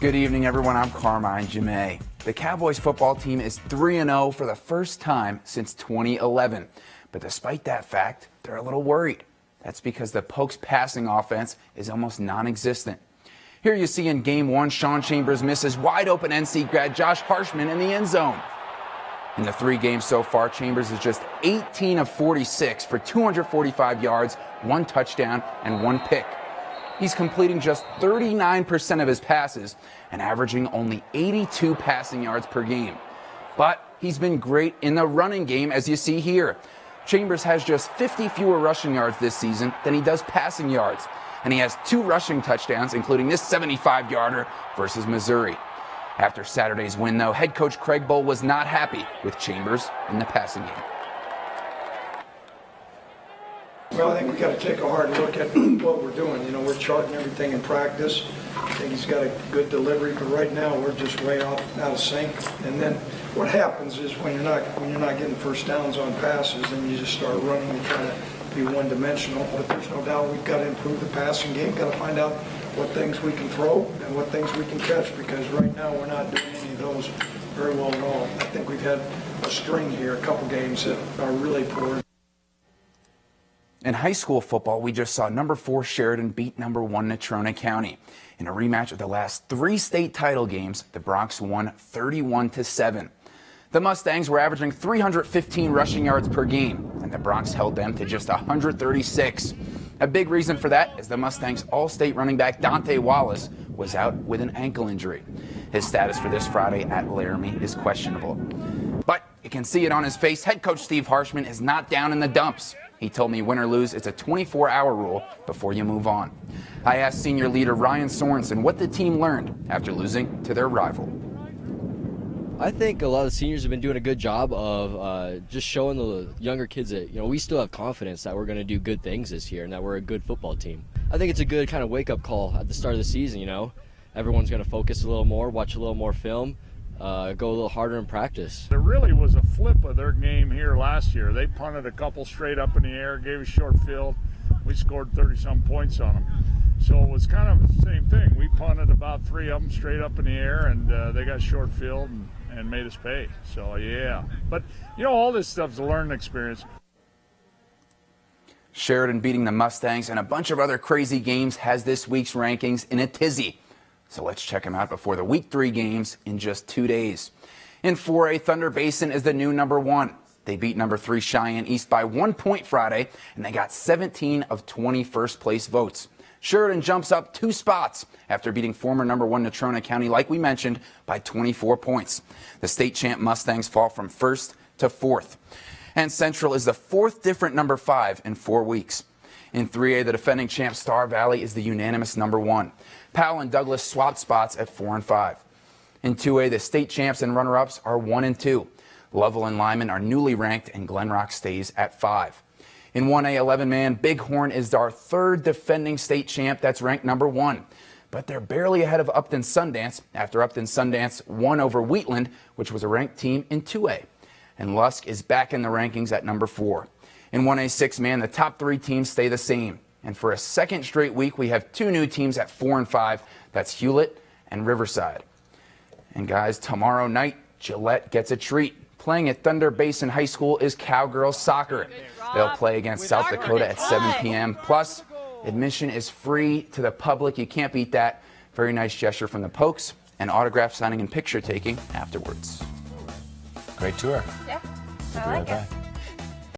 Good evening, everyone. I'm Carmine Gemei. The Cowboys football team is 3-0 for the first time since 2011. But despite that fact, they're a little worried. That's because the Pokes' passing offense is almost non-existent. Here you see in Game 1, Sean Chambers misses wide-open NC grad Josh Harshman in the end zone. In the 3 games so far, Chambers is just 18 of 46 for 245 yards, 1 touchdown, and 1 pick. He's completing just 39% of his passes and averaging only 82 passing yards per game. But he's been great in the running game, as you see here. Chambers has just 50 fewer rushing yards this season than he does passing yards. And he has 2 rushing touchdowns, including this 75-yarder versus Missouri. After Saturday's win, though, head coach Craig Bohl was not happy with Chambers in the passing game. Well, I think we've got to take a hard look at what we're doing. You know, we're charting everything in practice. I think he's got a good delivery, but right now we're just way out of sync. And then what happens is when you're not getting first downs on passes, then you just start running and trying to be one-dimensional. But there's no doubt we've got to improve the passing game. Got to find out what things we can throw and what things we can catch, because right now we're not doing any of those very well at all. I think we've had a string here, a couple games that are really poor. In high school football, we just saw number 4 Sheridan beat number 1 Natrona County. In a rematch of the last 3 state title games, the Broncs won 31-7. The Mustangs were averaging 315 rushing yards per game, and the Broncs held them to just 136. A big reason for that is the Mustangs' all-state running back Dante Wallace was out with an ankle injury. His status for this Friday at Laramie is questionable. But you can see it on his face. Head coach Steve Harshman is not down in the dumps. He told me win or lose, it's a 24-hour rule before you move on. I asked senior leader Ryan Sorensen what the team learned after losing to their rival. I think a lot of the seniors have been doing a good job of just showing the younger kids that, you know, we still have confidence that we're going to do good things this year and that we're a good football team. I think it's a good kind of wake-up call at the start of the season, you know. Everyone's going to focus a little more, watch a little more film, go a little harder in practice. There really was a flip of their game here last year. They punted a couple straight up in the air, gave a short field. We scored 30-some points on them. So it was kind of the same thing. We punted about 3 of them straight up in the air, and they got short field and made us pay. So, yeah. But, you know, all this stuff's a learning experience. Sheridan beating the Mustangs and a bunch of other crazy games has this week's rankings in a tizzy. So let's check them out before the Week 3 games in just 2 days. In 4A, Thunder Basin is the new number 1. They beat number 3 Cheyenne East by 1 point Friday, and they got 17 of 20 first-place votes. Sheridan jumps up 2 spots after beating former number 1 Natrona County, like we mentioned, by 24 points. The state champ Mustangs fall from 1st to 4th. And Central is the 4th different number 5 in 4 weeks. In 3A, the defending champ Star Valley is the unanimous number 1. Powell and Douglas swapped spots at 4 and 5. In 2A, the state champs and runner-ups are 1 and 2. Lovell and Lyman are newly ranked, and Glen Rock stays at 5. In 1A 11-man, Bighorn is our 3rd defending state champ that's ranked number 1. But they're barely ahead of Upton Sundance after Upton Sundance won over Wheatland, which was a ranked team in 2A. And Lusk is back in the rankings at number 4. In 1A 6-man, the top 3 teams stay the same. And for a second straight week, we have 2 new teams at 4 and 5. That's Hewlett and Riverside. And guys, tomorrow night, Gillette gets a treat. Playing at Thunder Basin High School is Cowgirls soccer. They'll play against South Dakota at 7 p.m. Plus, admission is free to the public. You can't beat that. Very nice gesture from the Pokes, and autograph signing and picture taking afterwards. Great tour. Yeah, I like it.